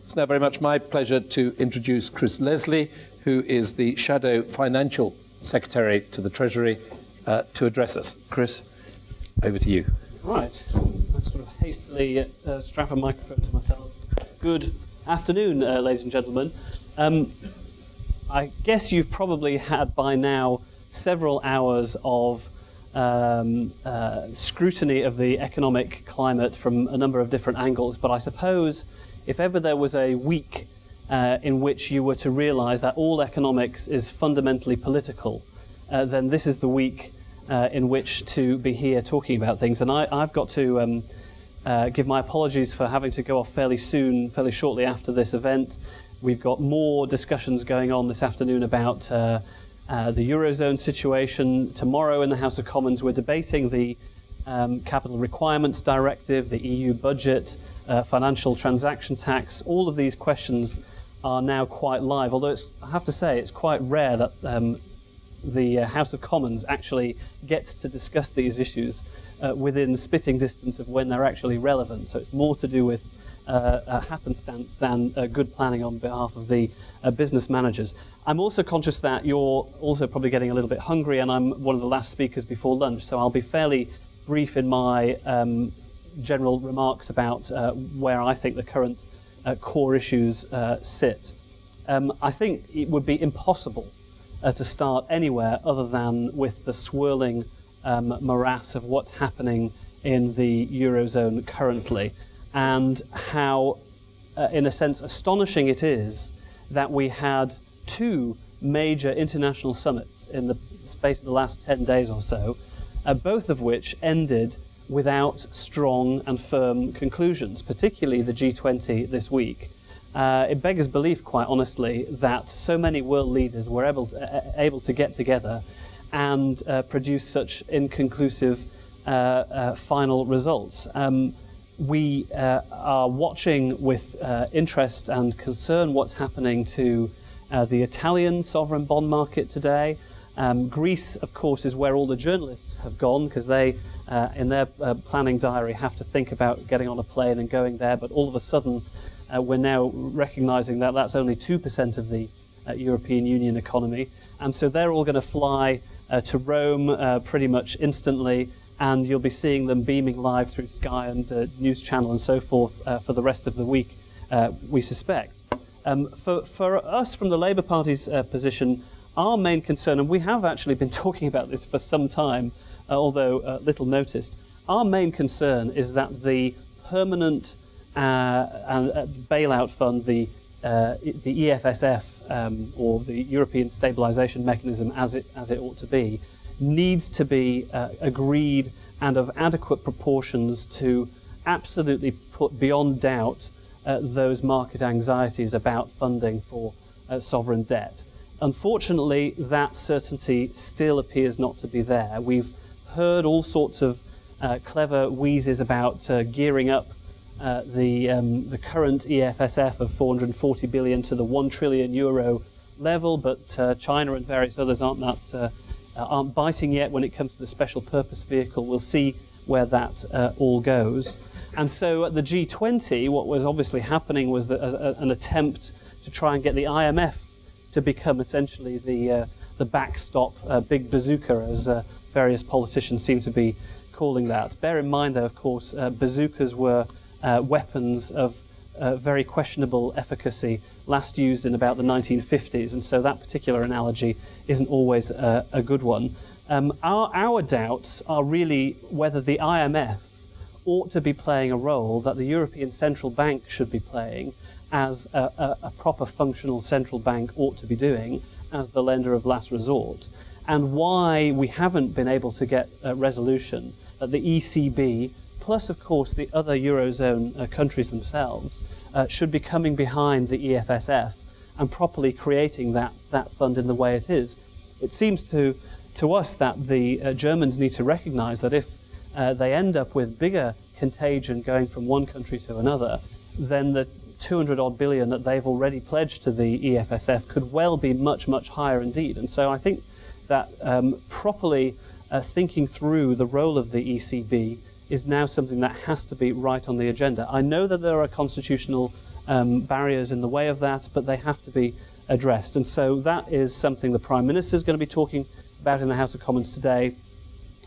It's now very much my pleasure to introduce Chris Leslie, who is the Shadow Financial Secretary to the Treasury, to address us. Chris, over to you. Right. I sort of hastily strap a microphone to myself. Good afternoon, ladies and gentlemen. I guess you've probably had by now several hours of scrutiny of the economic climate from a number of different angles, but I suppose if ever there was a week in which you were to realise that all economics is fundamentally political, then this is the week in which to be here talking about things. And I've got to give my apologies for having to go off fairly shortly after this event. We've got more discussions going on this afternoon about the Eurozone situation. Tomorrow in the House of Commons we're debating the Capital Requirements Directive, the EU budget, financial transaction tax. All of these questions are now quite live, although I have to say it's quite rare that the House of Commons actually gets to discuss these issues within spitting distance of when they're actually relevant. So it's more to do with happenstance than good planning on behalf of the business managers. I'm also conscious that you're also probably getting a little bit hungry, and I'm one of the last speakers before lunch, so I'll be fairly brief in my general remarks about where I think the current core issues sit. I think it would be impossible to start anywhere other than with the swirling morass of what's happening in the Eurozone currently, and how, in a sense, astonishing it is that we had two major international summits in the space of the last 10 days or so, both of which ended without strong and firm conclusions, particularly the G20 this week. It beggars belief, quite honestly, that so many world leaders were able to get together and produce such inconclusive final results. We are watching with interest and concern what's happening to the Italian sovereign bond market today. Greece, of course, is where all the journalists have gone, because they, in their planning diary, have to think about getting on a plane and going there. But all of a sudden, we're now recognising that that's only 2% of the European Union economy. And so they're all going to fly to Rome pretty much instantly, and you'll be seeing them beaming live through Sky and News Channel and so forth for the rest of the week, we suspect. For us, from the Labour Party's position, our main concern, and we have actually been talking about this for some time, although little noticed, our main concern is that the permanent bailout fund, the EFSF, or the European Stabilisation Mechanism, as it ought to be, needs to be agreed and of adequate proportions to absolutely put beyond doubt those market anxieties about funding for sovereign debt. Unfortunately, that certainty still appears not to be there. We've heard all sorts of clever wheezes about gearing up the current EFSF of 440 billion to the 1 trillion euro level, but China and various others aren't biting yet when it comes to the special purpose vehicle. We'll see where that all goes. And so at the G20, what was obviously happening was that an attempt to try and get the IMF to become essentially the backstop, big bazooka, as various politicians seem to be calling that. Bear in mind, though, of course, bazookas were weapons of very questionable efficacy, last used in about the 1950s, and so that particular analogy isn't always a good one. Our doubts are really whether the IMF ought to be playing a role that the European Central Bank should be playing, as a proper functional central bank ought to be doing, as the lender of last resort, and why we haven't been able to get a resolution that the ECB, plus of course the other Eurozone countries themselves, should be coming behind the EFSF and properly creating that fund in the way it is. It seems to us that the Germans need to recognise that if they end up with bigger contagion going from one country to another, then the 200 odd billion that they've already pledged to the EFSF could well be much, much higher indeed. And so I think that properly thinking through the role of the ECB is now something that has to be right on the agenda. I know that there are constitutional barriers in the way of that, but they have to be addressed. And so that is something the Prime Minister is going to be talking about in the House of Commons today.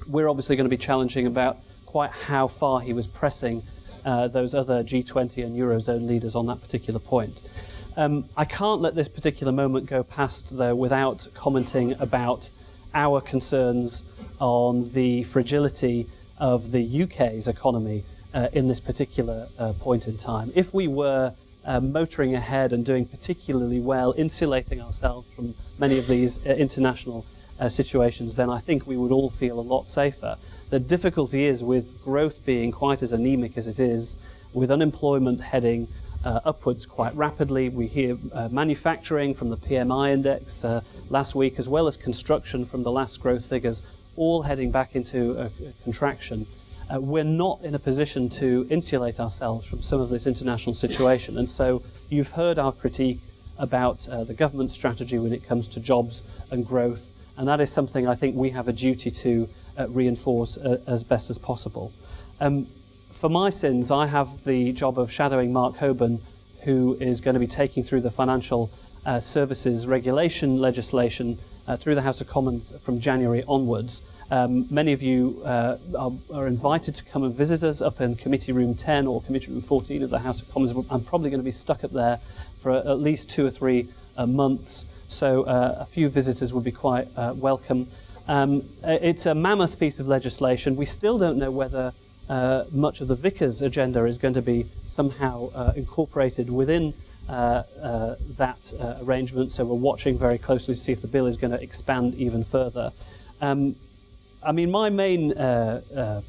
We're obviously going to be challenging about quite how far he was pressing those other G20 and Eurozone leaders on that particular point. I can't let this particular moment go past, though, without commenting about our concerns on the fragility of the UK's economy in this particular point in time. If we were motoring ahead and doing particularly well, insulating ourselves from many of these international situations, then I think we would all feel a lot safer. The difficulty is, with growth being quite as anemic as it is, with unemployment heading upwards quite rapidly. We hear manufacturing from the PMI index last week, as well as construction from the last growth figures, all heading back into a contraction. We're not in a position to insulate ourselves from some of this international situation. And so you've heard our critique about the government strategy when it comes to jobs and growth, and that is something I think we have a duty to reinforce as best as possible. For my sins, I have the job of shadowing Mark Hoban, who is going to be taking through the financial services regulation legislation through the House of Commons from January onwards. Many of you are invited to come and visit us up in Committee Room 10 or Committee Room 14 of the House of Commons. I'm probably going to be stuck up there for at least 2 or 3 months, so a few visitors would be quite welcome. It's a mammoth piece of legislation. We still don't know whether much of the Vickers agenda is going to be somehow incorporated within that arrangement, so we're watching very closely to see if the bill is going to expand even further. I mean, my main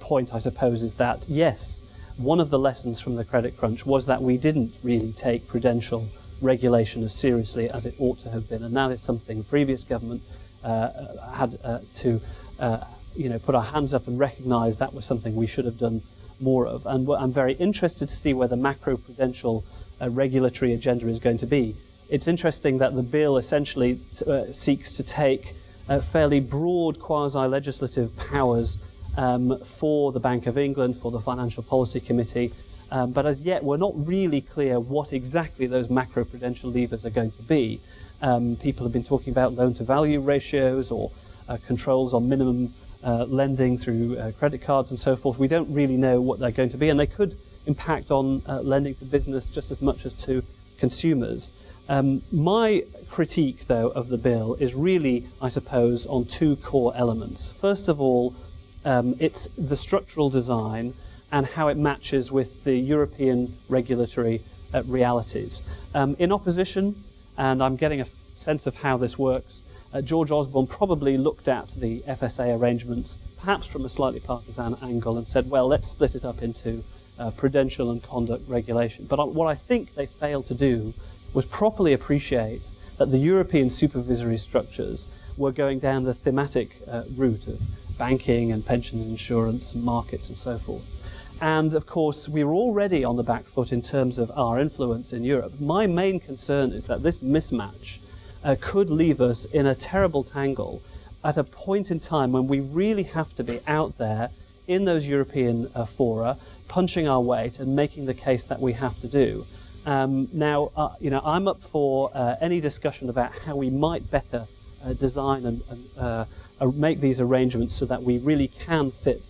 point, I suppose, is that, yes, one of the lessons from the credit crunch was that we didn't really take prudential regulation as seriously as it ought to have been, and that is something the previous government had to put our hands up and recognise that was something we should have done more of. And I'm very interested to see where the macro-prudential regulatory agenda is going to be. It's interesting that the bill essentially seeks to take fairly broad quasi-legislative powers for the Bank of England, for the Financial Policy Committee, but as yet we're not really clear what exactly those macro-prudential levers are going to be. People have been talking about loan-to-value ratios or controls on minimum lending through credit cards and so forth. We don't really know what they're going to be, and they could impact on lending to business just as much as to consumers. My critique, though, of the bill is really, I suppose, on 2 core elements. First of all, it's the structural design and how it matches with the European regulatory realities. In opposition, and I'm getting a sense of how this works, George Osborne probably looked at the FSA arrangements, perhaps from a slightly partisan angle, and said, well, let's split it up into prudential and conduct regulation. But what I think they failed to do was properly appreciate that the European supervisory structures were going down the thematic route of banking and pensions, insurance, and markets, and so forth. And of course, we were already on the back foot in terms of our influence in Europe. My main concern is that this mismatch could leave us in a terrible tangle at a point in time when we really have to be out there in those European fora, punching our weight and making the case that we have to do. Now, I'm up for any discussion about how we might better design and make these arrangements so that we really can fit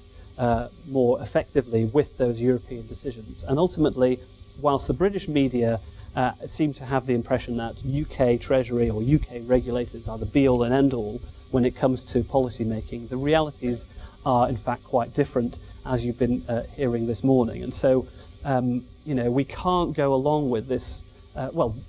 more effectively with those European decisions. And ultimately, whilst the British media seem to have the impression that UK Treasury or UK regulators are the be-all and end-all when it comes to policy making, the realities are in fact quite different, as you've been hearing this morning. And so, we can't go along with this.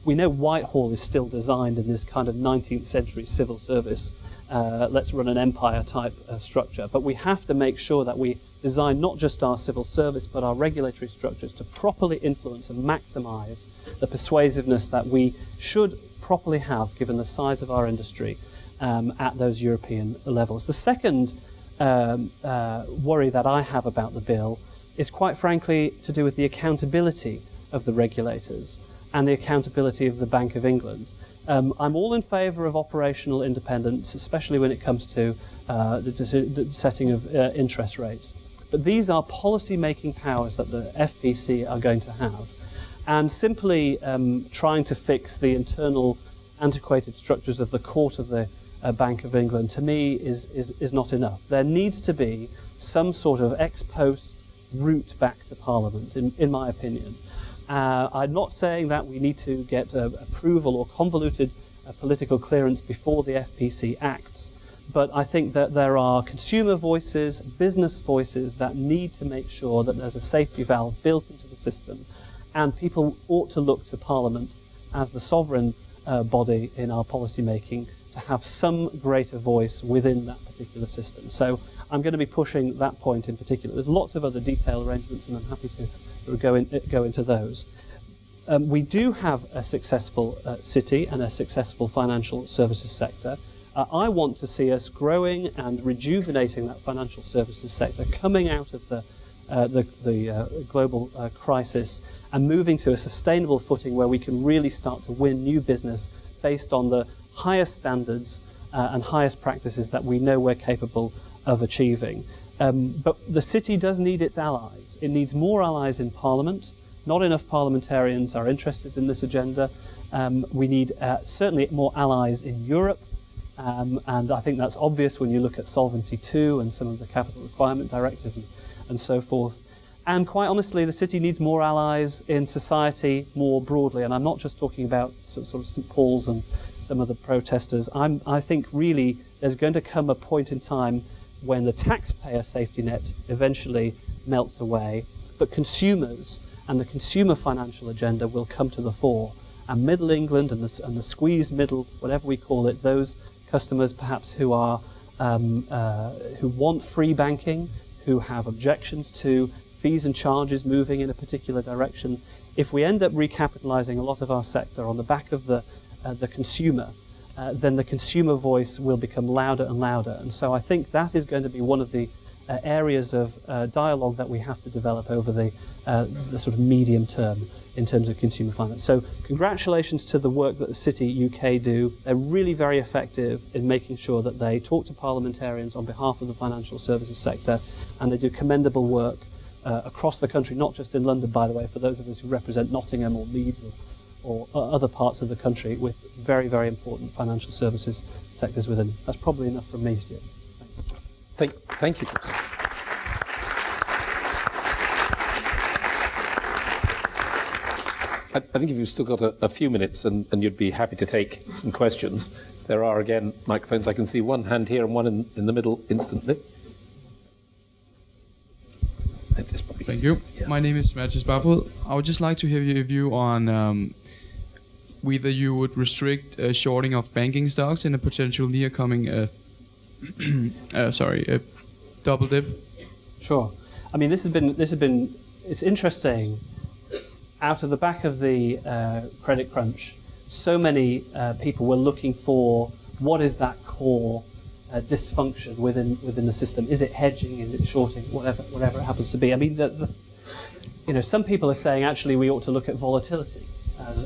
We know Whitehall is still designed in this kind of 19th century civil service, let's run an empire type structure. But we have to make sure that we design not just our civil service, but our regulatory structures to properly influence and maximise the persuasiveness that we should properly have, given the size of our industry, at those European levels. The second worry that I have about the bill is quite frankly to do with the accountability of the regulators and the accountability of the Bank of England. I'm all in favour of operational independence, especially when it comes to the setting of interest rates. But these are policy-making powers that the FPC are going to have. And simply trying to fix the internal antiquated structures of the court of the Bank of England, to me, is not enough. There needs to be some sort of ex post route back to Parliament, in my opinion. I'm not saying that we need to get approval or convoluted political clearance before the FPC acts, but I think that there are consumer voices, business voices that need to make sure that there's a safety valve built into the system, and people ought to look to Parliament as the sovereign body in our policy making to have some greater voice within that particular system. So I'm going to be pushing that point in particular. There's lots of other detail arrangements, and I'm happy to go into those. We do have a successful city and a successful financial services sector. I want to see us growing and rejuvenating that financial services sector, coming out of the global crisis and moving to a sustainable footing where we can really start to win new business based on the highest standards and highest practices that we know we're capable of achieving. But the city does need its allies. It needs more allies in Parliament. Not enough parliamentarians are interested in this agenda. We need certainly more allies in Europe, and I think that's obvious when you look at Solvency II and some of the Capital Requirement Directive and so forth. And quite honestly, the city needs more allies in society more broadly, and I'm not just talking about sort of St Paul's and some of the protesters. I think really there's going to come a point in time when the taxpayer safety net eventually melts away, but consumers and the consumer financial agenda will come to the fore. And Middle England and the squeezed middle, whatever we call it, those customers perhaps who are who want free banking, who have objections to fees and charges moving in a particular direction. If we end up recapitalising a lot of our sector on the back of the consumer, then the consumer voice will become louder and louder. And so I think that is going to be one of the areas of dialogue that we have to develop over the sort of medium term in terms of consumer finance. So congratulations to the work that the City UK do. They're really very effective in making sure that they talk to parliamentarians on behalf of the financial services sector, and they do commendable work across the country, not just in London, by the way, for those of us who represent Nottingham or Leeds or other parts of the country with very, very important financial services sectors within. That's probably enough from me, Stuart. Thanks. Thank you, Chris. I think if you've still got a few minutes and you'd be happy to take some questions, there are, again, microphones. I can see one hand here and one in the middle instantly. Thank you. Yeah. My name is Mathis Baffel. I would just like to hear your view on whether you would restrict shorting of banking stocks in a potential near-coming double dip. Sure. I mean, this has been. It's interesting. Out of the back of the credit crunch, so many people were looking for what is that core dysfunction within the system. Is it hedging? Is it shorting? Whatever it happens to be. I mean, some people are saying actually we ought to look at volatility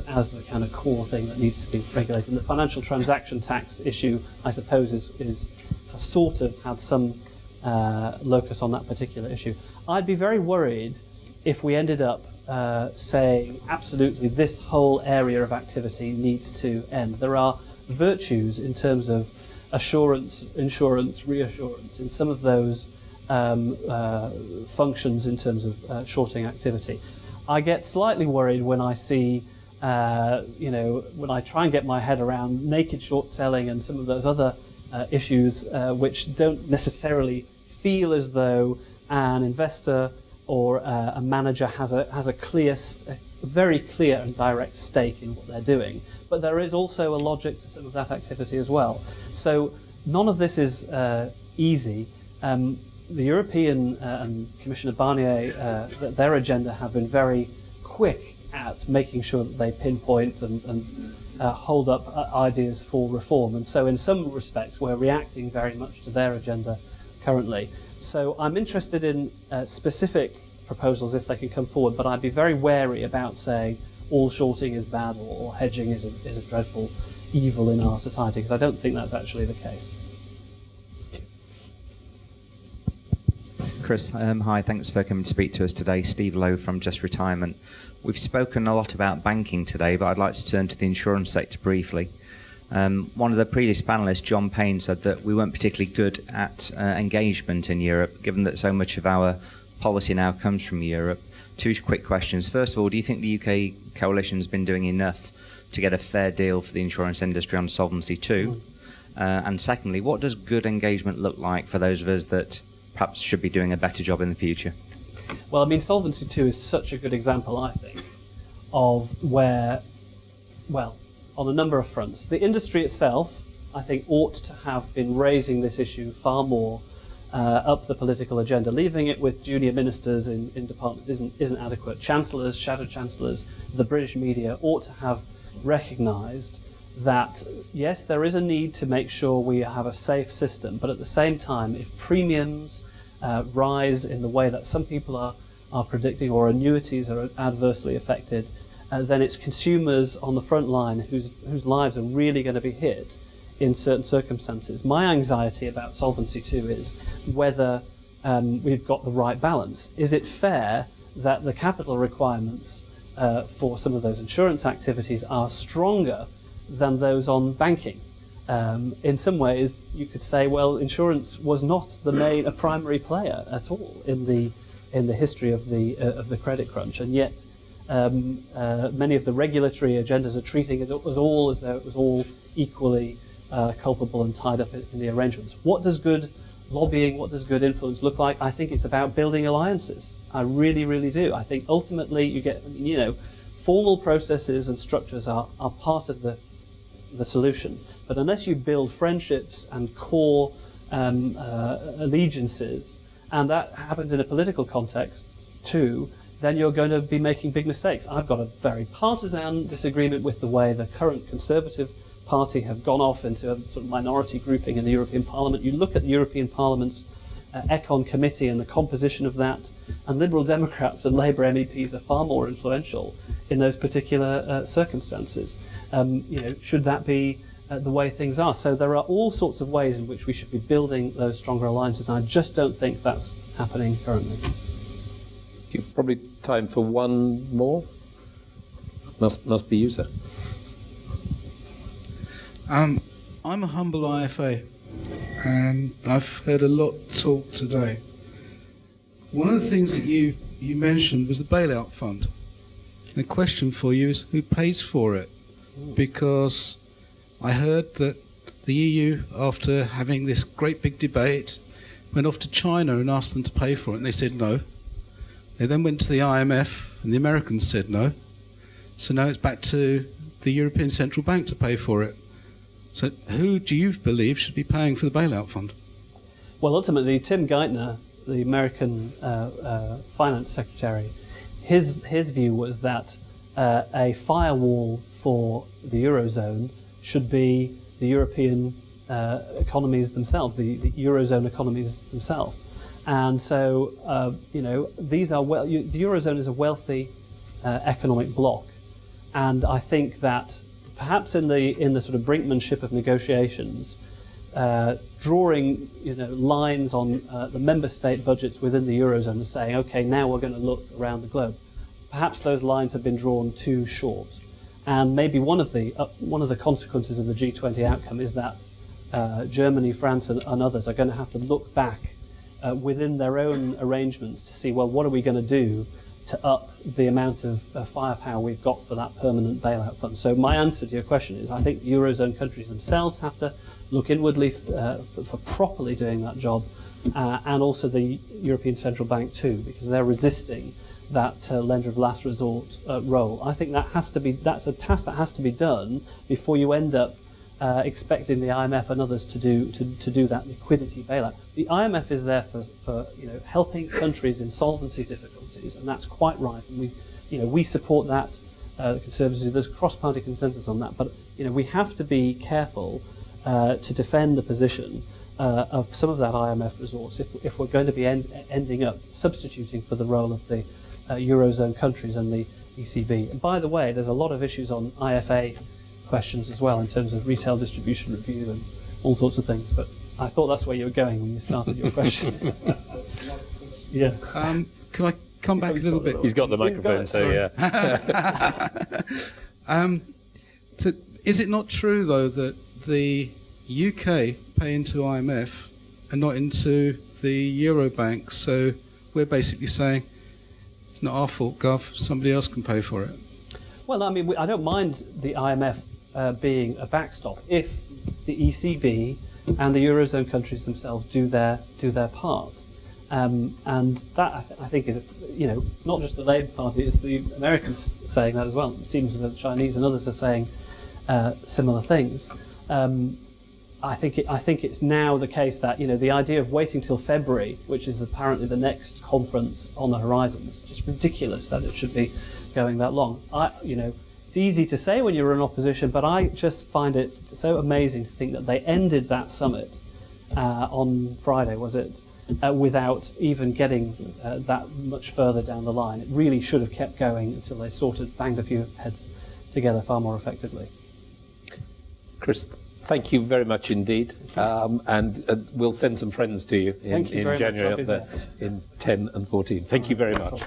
as the kind of core thing that needs to be regulated. And the financial transaction tax issue, I suppose, has sort of had some locus on that particular issue. I'd be very worried if we ended up saying absolutely this whole area of activity needs to end. There are virtues in terms of assurance, insurance, reassurance in some of those functions in terms of shorting activity. I get slightly worried when I see, when I try and get my head around naked short selling and some of those other issues which don't necessarily feel as though an investor or a manager has a very clear and direct stake in what they're doing. But there is also a logic to some of that activity as well. So none of this is easy. The European and Commissioner Barnier, their agenda have been very quick at making sure that they pinpoint and hold up ideas for reform. And so in some respects, we're reacting very much to their agenda currently. So I'm interested in specific proposals if they can come forward, but I'd be very wary about saying all shorting is bad or hedging is a dreadful evil in our society, because I don't think that's actually the case. Chris. Hi, thanks for coming to speak to us today. Steve Lowe from Just Retirement. We've spoken a lot about banking today, but I'd like to turn to the insurance sector briefly. One of the previous panellists, John Payne, said that we weren't particularly good at engagement in Europe, given that so much of our policy now comes from Europe. Two quick questions. First of all, do you think the UK coalition has been doing enough to get a fair deal for the insurance industry on Solvency II? And secondly, what does good engagement look like for those of us that perhaps should be doing a better job in the future? Well, I mean, Solvency II is such a good example, I think, of where, well, on a number of fronts. The industry itself, I think, ought to have been raising this issue far more up the political agenda. Leaving it with junior ministers in departments isn't adequate. Chancellors, shadow chancellors, the British media ought to have recognised that, yes, there is a need to make sure we have a safe system, but at the same time, if premiums rise in the way that some people are predicting, or annuities are adversely affected, then it's consumers on the front line whose lives are really going to be hit in certain circumstances. My anxiety about Solvency II is whether we've got the right balance. Is it fair that the capital requirements for some of those insurance activities are stronger than those on banking? In some ways, you could say, well, insurance was not a primary player at all in the history of the credit crunch, and yet many of the regulatory agendas are treating it as though it was all equally culpable and tied up in the arrangements. What does good lobbying, what does good influence look like? I think it's about building alliances. I really, really do. I think ultimately you get, formal processes and structures are part of the solution. But unless you build friendships and core allegiances, and that happens in a political context too, then you're going to be making big mistakes. I've got a very partisan disagreement with the way the current Conservative Party have gone off into a sort of minority grouping in the European Parliament. You look at the European Parliament's Econ Committee and the composition of that, and Liberal Democrats and Labour MEPs are far more influential in those particular circumstances. Should that be the way things are? So there are all sorts of ways in which we should be building those stronger alliances, and I just don't think that's happening currently. Probably time for one more. Must be you, sir. I'm a humble IFA, and I've heard a lot talk today. One of the things that you mentioned was the bailout fund. The question for you is, who pays for it? Because I heard that the EU, after having this great big debate, went off to China and asked them to pay for it, and they said no. They then went to the IMF, and the Americans said no. So now it's back to the European Central Bank to pay for it. So who do you believe should be paying for the bailout fund? Well, ultimately, Tim Geithner, the American finance secretary, his view was that a firewall for the Eurozone should be the European economies themselves, the Eurozone economies themselves. And so, these are the Eurozone is a wealthy economic bloc, and I think that perhaps in the sort of brinkmanship of negotiations, drawing lines on the member state budgets within the Eurozone and saying, okay, now we're going to look around the globe. Perhaps those lines have been drawn too short, and maybe one of the consequences of the G20 outcome is that Germany, France, and others are going to have to look back within their own arrangements to see, well, what are we going to do to up the amount of firepower we've got for that permanent bailout fund? So my answer to your question is, I think the Eurozone countries themselves have to look inwardly for properly doing that job, and also the European Central Bank too, because they're resisting that lender of last resort role. I think that's a task that has to be done before you end up expecting the IMF and others to do that liquidity bailout. The IMF is there for helping countries in solvency difficulties, and that's quite right. And we support that. The Conservatives, there's cross-party consensus on that. But we have to be careful to defend the position of some of that IMF resource if we're going to be ending up substituting for the role of the Eurozone countries and the ECB. And by the way, there's a lot of issues on IFA questions as well in terms of retail distribution review and all sorts of things. But I thought that's where you were going when you started your question. Yeah. Can I come back a little bit? He's got the microphone, so yeah. So is it not true, though, that the UK pay into IMF and not into the Eurobank? So we're basically saying it's not our fault, Gov. Somebody else can pay for it. Well, I mean, I don't mind the IMF being a backstop if the ECB and the Eurozone countries themselves do their part. And that, I think, is, not just the Labour Party, it's the Americans saying that as well. It seems that the Chinese and others are saying similar things. I think it's now the case that, the idea of waiting till February, which is apparently the next conference on the horizon, is just ridiculous that it should be going that long. It's easy to say when you're in opposition, but I just find it so amazing to think that they ended that summit on Friday, was it? Without even getting that much further down the line. It really should have kept going until they sort of banged a few heads together far more effectively. Chris, thank you very much indeed. And we'll send some friends to you in Thank you very much. January I'll be up there in 10 and 14. Thank you very much.